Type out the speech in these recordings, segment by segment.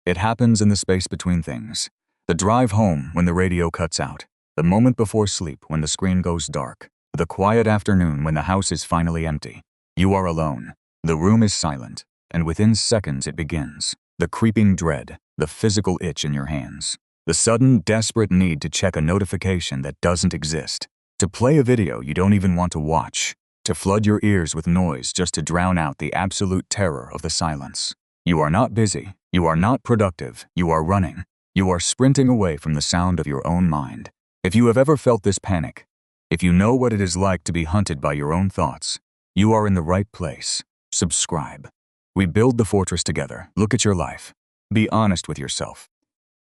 It happens in the space between things. The drive home when the radio cuts out. The moment before sleep when the screen goes dark. The quiet afternoon when the house is finally empty. You are alone. The room is silent. And within seconds it begins. The creeping dread. The physical itch in your hands. The sudden, desperate need to check a notification that doesn't exist. To play a video you don't even want to watch. To flood your ears with noise just to drown out the absolute terror of the silence. You are not busy. You are not productive. You are running. You are sprinting away from the sound of your own mind. If you have ever felt this panic, if you know what it is like to be hunted by your own thoughts, you are in the right place. Subscribe. We build the fortress together. Look at your life. Be honest with yourself.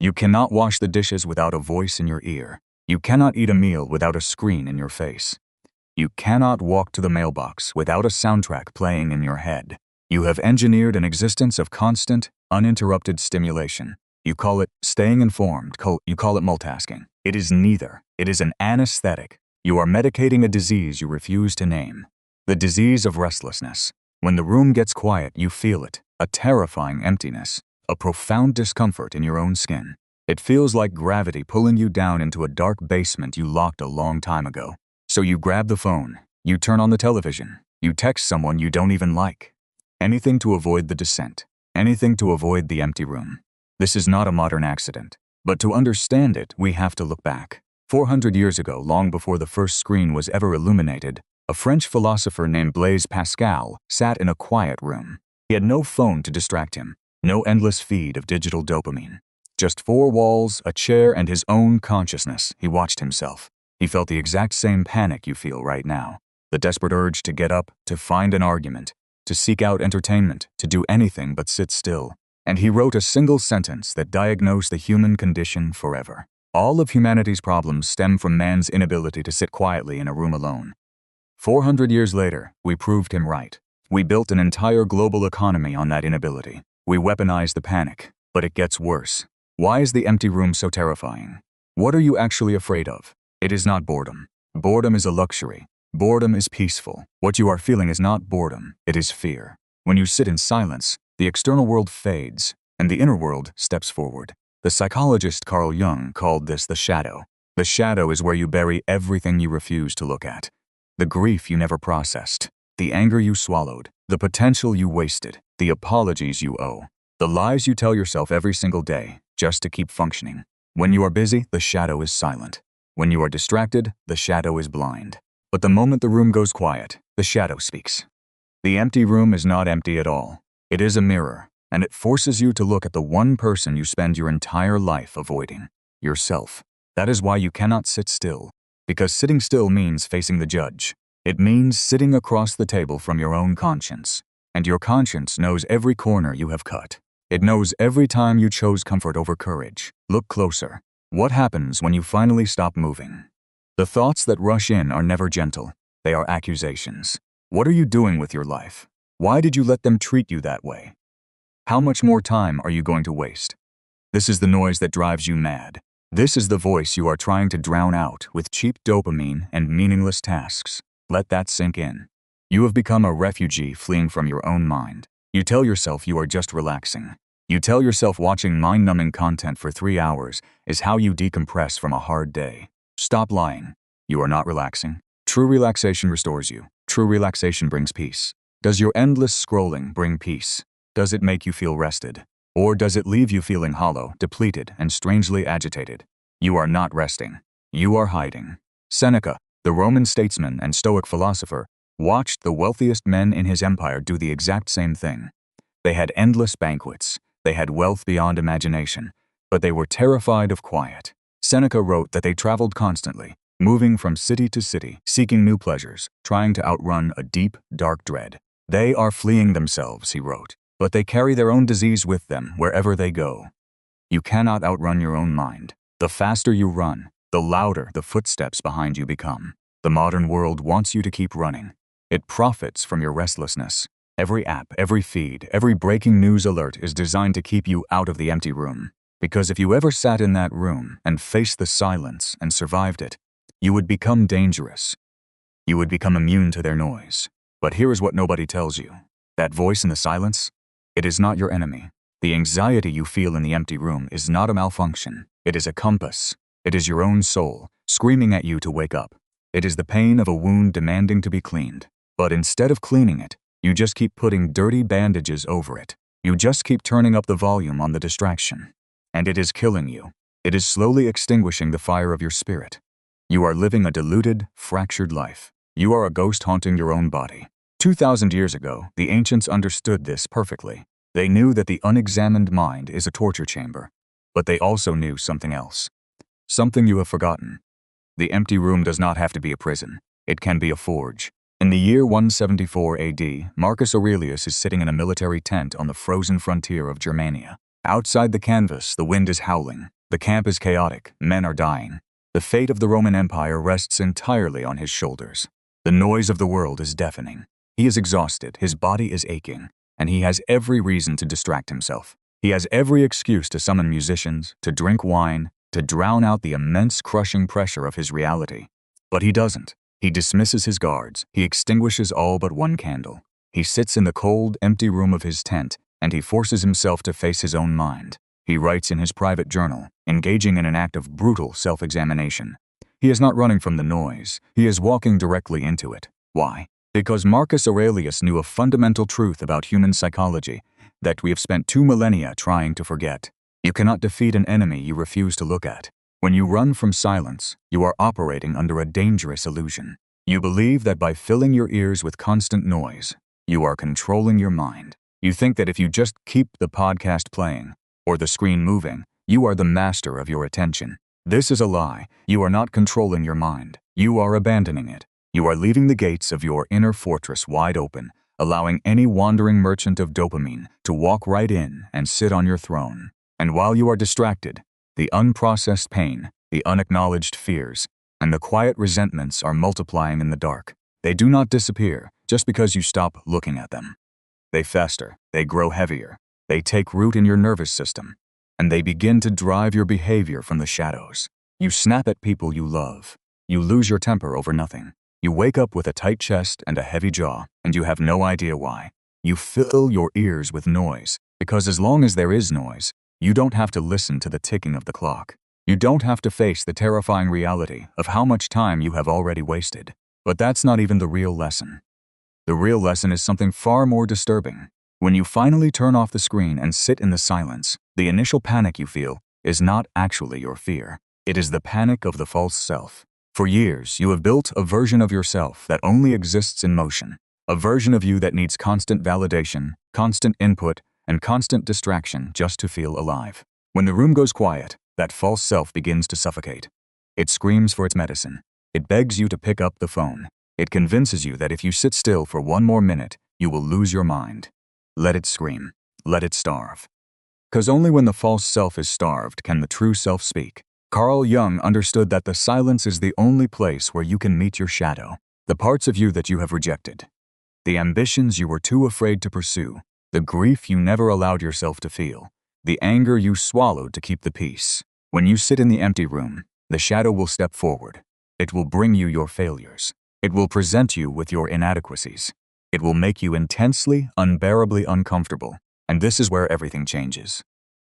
You cannot wash the dishes without a voice in your ear. You cannot eat a meal without a screen in your face. You cannot walk to the mailbox without a soundtrack playing in your head. You have engineered an existence of constant, uninterrupted stimulation. You call it staying informed, you call it multitasking. It is neither. It is an anesthetic. You are medicating a disease you refuse to name. The disease of restlessness. When the room gets quiet, you feel it. A terrifying emptiness. A profound discomfort in your own skin. It feels like gravity pulling you down into a dark basement you locked a long time ago. So you grab the phone. You turn on the television. You text someone you don't even like. Anything to avoid the descent. Anything to avoid the empty room. This is not a modern accident. But to understand it, we have to look back. 400 years ago, long before the first screen was ever illuminated, a French philosopher named Blaise Pascal sat in a quiet room. He had no phone to distract him, no endless feed of digital dopamine. Just four walls, a chair, and his own consciousness. He watched himself. He felt the exact same panic you feel right now. The desperate urge to get up, to find an argument, to seek out entertainment, to do anything but sit still. And he wrote a single sentence that diagnosed the human condition forever. All of humanity's problems stem from man's inability to sit quietly in a room alone. 400 years later, we proved him right. We built an entire global economy on that inability. We weaponized the panic, but it gets worse. Why is the empty room so terrifying? What are you actually afraid of? It is not boredom. Boredom is a luxury. Boredom is peaceful. What you are feeling is not boredom, it is fear. When you sit in silence, the external world fades, and the inner world steps forward. The psychologist Carl Jung called this the shadow. The shadow is where you bury everything you refuse to look at. The grief you never processed, the anger you swallowed, the potential you wasted, the apologies you owe, the lies you tell yourself every single day just to keep functioning. When you are busy, the shadow is silent. When you are distracted, the shadow is blind. But the moment the room goes quiet, the shadow speaks. The empty room is not empty at all. It is a mirror, and it forces you to look at the one person you spend your entire life avoiding, yourself. That is why you cannot sit still, because sitting still means facing the judge. It means sitting across the table from your own conscience, and your conscience knows every corner you have cut. It knows every time you chose comfort over courage. Look closer. What happens when you finally stop moving? The thoughts that rush in are never gentle. They are accusations. What are you doing with your life? Why did you let them treat you that way? How much more time are you going to waste? This is the noise that drives you mad. This is the voice you are trying to drown out with cheap dopamine and meaningless tasks. Let that sink in. You have become a refugee fleeing from your own mind. You tell yourself you are just relaxing. You tell yourself watching mind-numbing content for 3 hours is how you decompress from a hard day. Stop lying. You are not relaxing. True relaxation restores you. True relaxation brings peace. Does your endless scrolling bring peace? Does it make you feel rested? Or does it leave you feeling hollow, depleted, and strangely agitated? You are not resting. You are hiding. Seneca, the Roman statesman and Stoic philosopher, watched the wealthiest men in his empire do the exact same thing. They had endless banquets. They had wealth beyond imagination, but they were terrified of quiet. Seneca wrote that they traveled constantly, moving from city to city, seeking new pleasures, trying to outrun a deep, dark dread. They are fleeing themselves, he wrote, but they carry their own disease with them wherever they go. You cannot outrun your own mind. The faster you run, the louder the footsteps behind you become. The modern world wants you to keep running. It profits from your restlessness. Every app, every feed, every breaking news alert is designed to keep you out of the empty room. Because if you ever sat in that room and faced the silence and survived it, you would become dangerous. You would become immune to their noise. But here is what nobody tells you. That voice in the silence, it is not your enemy. The anxiety you feel in the empty room is not a malfunction. It is a compass. It is your own soul, screaming at you to wake up. It is the pain of a wound demanding to be cleaned. But instead of cleaning it, you just keep putting dirty bandages over it. You just keep turning up the volume on the distraction. And it is killing you. It is slowly extinguishing the fire of your spirit. You are living a diluted, fractured life. You are a ghost haunting your own body. 2,000 years ago, the ancients understood this perfectly. They knew that the unexamined mind is a torture chamber. But they also knew something else. Something you have forgotten. The empty room does not have to be a prison. It can be a forge. In the year 174 AD, Marcus Aurelius is sitting in a military tent on the frozen frontier of Germania. Outside the canvas, the wind is howling. The camp is chaotic. Men are dying. The fate of the Roman Empire rests entirely on his shoulders. The noise of the world is deafening. He is exhausted. His body is aching. And he has every reason to distract himself. He has every excuse to summon musicians, to drink wine, to drown out the immense crushing pressure of his reality. But he doesn't. He dismisses his guards. He extinguishes all but one candle. He sits in the cold, empty room of his tent, and he forces himself to face his own mind. He writes in his private journal, engaging in an act of brutal self-examination. He is not running from the noise. He is walking directly into it. Why? Because Marcus Aurelius knew a fundamental truth about human psychology that we have spent 2 millennia trying to forget. You cannot defeat an enemy you refuse to look at. When you run from silence, you are operating under a dangerous illusion. You believe that by filling your ears with constant noise, you are controlling your mind. You think that if you just keep the podcast playing or the screen moving, you are the master of your attention. This is a lie. You are not controlling your mind. You are abandoning it. You are leaving the gates of your inner fortress wide open, allowing any wandering merchant of dopamine to walk right in and sit on your throne. And while you are distracted, the unprocessed pain, the unacknowledged fears, and the quiet resentments are multiplying in the dark. They do not disappear just because you stop looking at them. They fester, they grow heavier, they take root in your nervous system, and they begin to drive your behavior from the shadows. You snap at people you love. You lose your temper over nothing. You wake up with a tight chest and a heavy jaw, and you have no idea why. You fill your ears with noise, because as long as there is noise, you don't have to listen to the ticking of the clock. You don't have to face the terrifying reality of how much time you have already wasted. But that's not even the real lesson. The real lesson is something far more disturbing. When you finally turn off the screen and sit in the silence, the initial panic you feel is not actually your fear. It is the panic of the false self. For years, you have built a version of yourself that only exists in motion. A version of you that needs constant validation, constant input, and constant distraction just to feel alive. When the room goes quiet, that false self begins to suffocate. It screams for its medicine. It begs you to pick up the phone. It convinces you that if you sit still for one more minute, you will lose your mind. Let it scream. Let it starve. Because only when the false self is starved can the true self speak. Carl Jung understood that the silence is the only place where you can meet your shadow, the parts of you that you have rejected, the ambitions you were too afraid to pursue, the grief you never allowed yourself to feel, the anger you swallowed to keep the peace. When you sit in the empty room, the shadow will step forward. It will bring you your failures. It will present you with your inadequacies. It will make you intensely, unbearably uncomfortable. And this is where everything changes.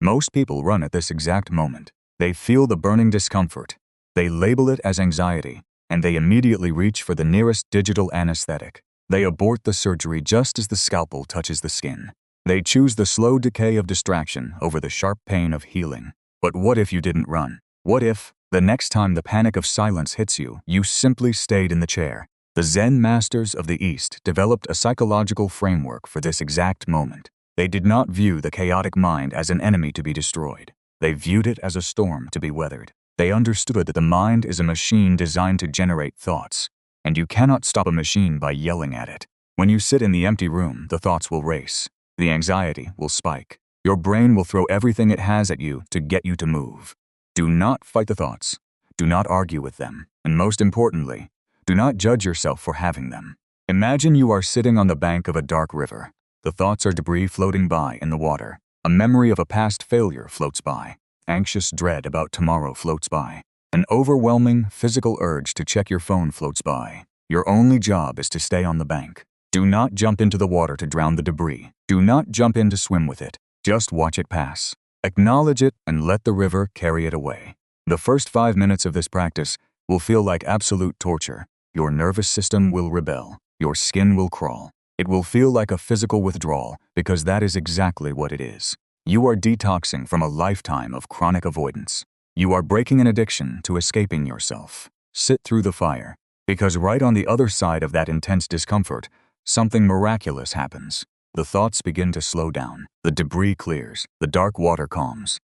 Most people run at this exact moment. They feel the burning discomfort. They label it as anxiety, and they immediately reach for the nearest digital anesthetic. They abort the surgery just as the scalpel touches the skin. They choose the slow decay of distraction over the sharp pain of healing. But what if you didn't run? What if, the next time the panic of silence hits you, you simply stayed in the chair? The Zen masters of the East developed a psychological framework for this exact moment. They did not view the chaotic mind as an enemy to be destroyed. They viewed it as a storm to be weathered. They understood that the mind is a machine designed to generate thoughts, and you cannot stop a machine by yelling at it. When you sit in the empty room, the thoughts will race. The anxiety will spike. Your brain will throw everything it has at you to get you to move. Do not fight the thoughts. Do not argue with them. And most importantly, do not judge yourself for having them. Imagine you are sitting on the bank of a dark river. The thoughts are debris floating by in the water. A memory of a past failure floats by. Anxious dread about tomorrow floats by. An overwhelming physical urge to check your phone floats by. Your only job is to stay on the bank. Do not jump into the water to drown the debris. Do not jump in to swim with it. Just watch it pass. Acknowledge it and let the river carry it away. The first 5 minutes of this practice will feel like absolute torture. Your nervous system will rebel. Your skin will crawl. It will feel like a physical withdrawal because that is exactly what it is. You are detoxing from a lifetime of chronic avoidance. You are breaking an addiction to escaping yourself. Sit through the fire, because right on the other side of that intense discomfort, something miraculous happens. The thoughts begin to slow down. The debris clears. The dark water calms.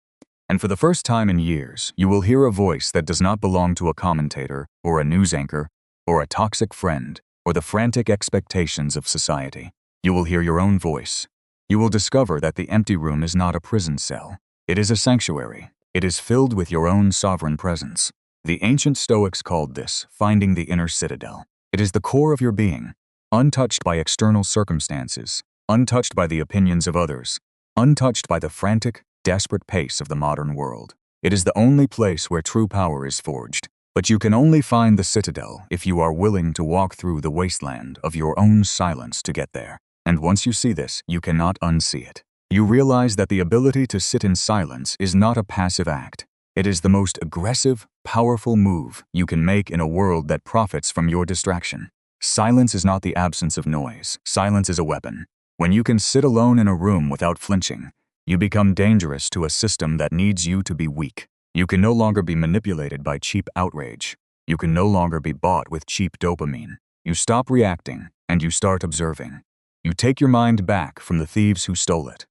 And for the first time in years, you will hear a voice that does not belong to a commentator or a news anchor or a toxic friend or the frantic expectations of society. You will hear your own voice. You will discover that the empty room is not a prison cell. It is a sanctuary. It is filled with your own sovereign presence. The ancient Stoics called this finding the inner citadel. It is the core of your being, untouched by external circumstances, untouched by the opinions of others, untouched by the frantic, desperate pace of the modern world. It is the only place where true power is forged. But you can only find the citadel if you are willing to walk through the wasteland of your own silence to get there. And once you see this, you cannot unsee it. You realize that the ability to sit in silence is not a passive act. It is the most aggressive, powerful move you can make in a world that profits from your distraction. Silence is not the absence of noise. Silence is a weapon. When you can sit alone in a room without flinching, you become dangerous to a system that needs you to be weak. You can no longer be manipulated by cheap outrage. You can no longer be bought with cheap dopamine. You stop reacting and you start observing. You take your mind back from the thieves who stole it.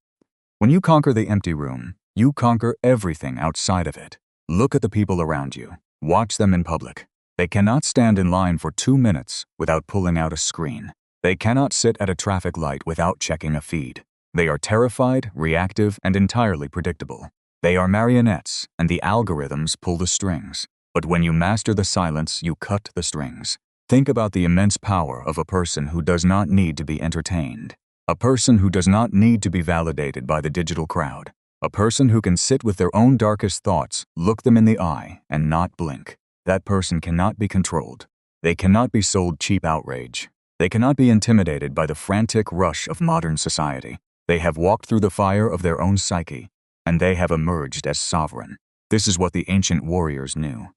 When you conquer the empty room, you conquer everything outside of it. Look at the people around you. Watch them in public. They cannot stand in line for 2 minutes without pulling out a screen. They cannot sit at a traffic light without checking a feed. They are terrified, reactive, and entirely predictable. They are marionettes, and the algorithms pull the strings. But when you master the silence, you cut the strings. Think about the immense power of a person who does not need to be entertained. A person who does not need to be validated by the digital crowd. A person who can sit with their own darkest thoughts, look them in the eye, and not blink. That person cannot be controlled. They cannot be sold cheap outrage. They cannot be intimidated by the frantic rush of modern society. They have walked through the fire of their own psyche, and they have emerged as sovereign. This is what the ancient warriors knew.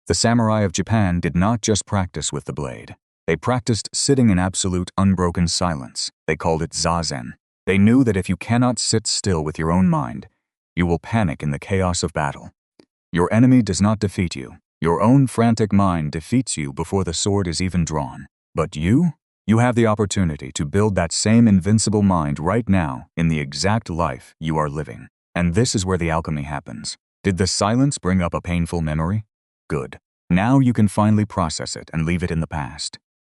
The samurai of Japan did not just practice with the blade. They practiced sitting in absolute, unbroken silence. They called it zazen. They knew that if you cannot sit still with your own mind, you will panic in the chaos of battle. Your enemy does not defeat you. Your own frantic mind defeats you before the sword is even drawn. But you have the opportunity to build that same invincible mind right now in the exact life you are living. And this is where the alchemy happens. Did the silence bring up a painful memory? Good. Now you can finally process it and leave it in the past.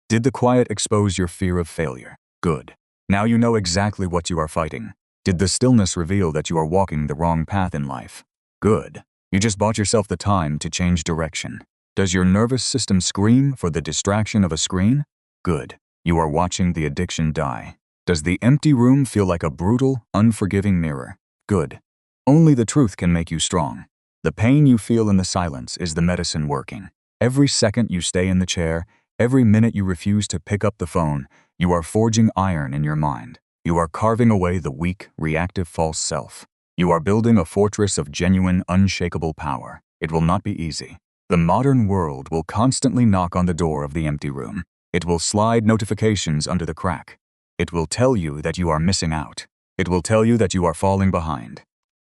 Did the quiet expose your fear of failure? Good. Now you know exactly what you are fighting. Did the stillness reveal that you are walking the wrong path in life? Good. You just bought yourself the time to change direction. Does your nervous system scream for the distraction of a screen? Good. You are watching the addiction die. Does the empty room feel like a brutal, unforgiving mirror? Good. Only the truth can make you strong. The pain you feel in the silence is the medicine working. Every second you stay in the chair, every minute you refuse to pick up the phone, you are forging iron in your mind. You are carving away the weak, reactive false self. You are building a fortress of genuine, unshakable power. It will not be easy. The modern world will constantly knock on the door of the empty room. It will slide notifications under the crack. It will tell you that you are missing out. It will tell you that you are falling behind.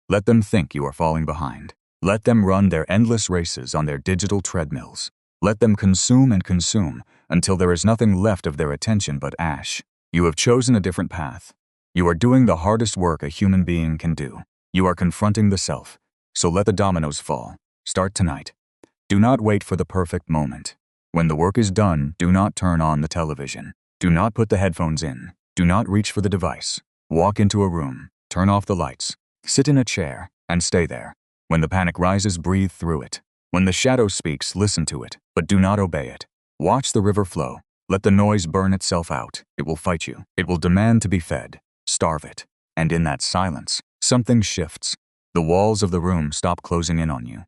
Let them think you are falling behind. Let them run their endless races on their digital treadmills. Let them consume and consume until there is nothing left of their attention but ash. You have chosen a different path. You are doing the hardest work a human being can do. You are confronting the self. So let the dominoes fall. Start tonight. Do not wait for the perfect moment. When the work is done, do not turn on the television. Do not put the headphones in. Do not reach for the device. Walk into a room. Turn off the lights. Sit in a chair and stay there. When the panic rises, breathe through it. When the shadow speaks, listen to it, but do not obey it. Watch the river flow. Let the noise burn itself out. It will fight you. It will demand to be fed. Starve it. And in that silence, something shifts. The walls of the room stop closing in on you.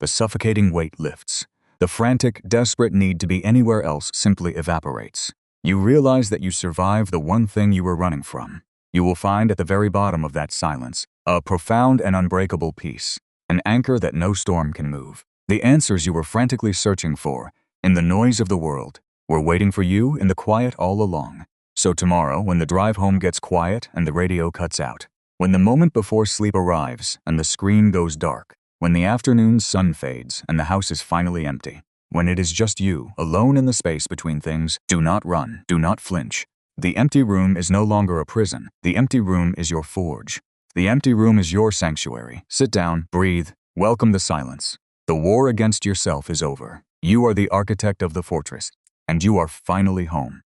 The suffocating weight lifts. The frantic, desperate need to be anywhere else simply evaporates. You realize that you survived the one thing you were running from. you will find at the very bottom of that silence a profound and unbreakable peace, an anchor that no storm can move. The answers you were frantically searching for in the noise of the world were waiting for you in the quiet all along. So tomorrow, when the drive home gets quiet and the radio cuts out, when the moment before sleep arrives and the screen goes dark, when the afternoon sun fades and the house is finally empty, when it is just you, alone in the space between things, do not run, do not flinch. The empty room is no longer a prison. The empty room is your forge. The empty room is your sanctuary. Sit down, breathe, welcome the silence. The war against yourself is over. You are the architect of the fortress, and you are finally home.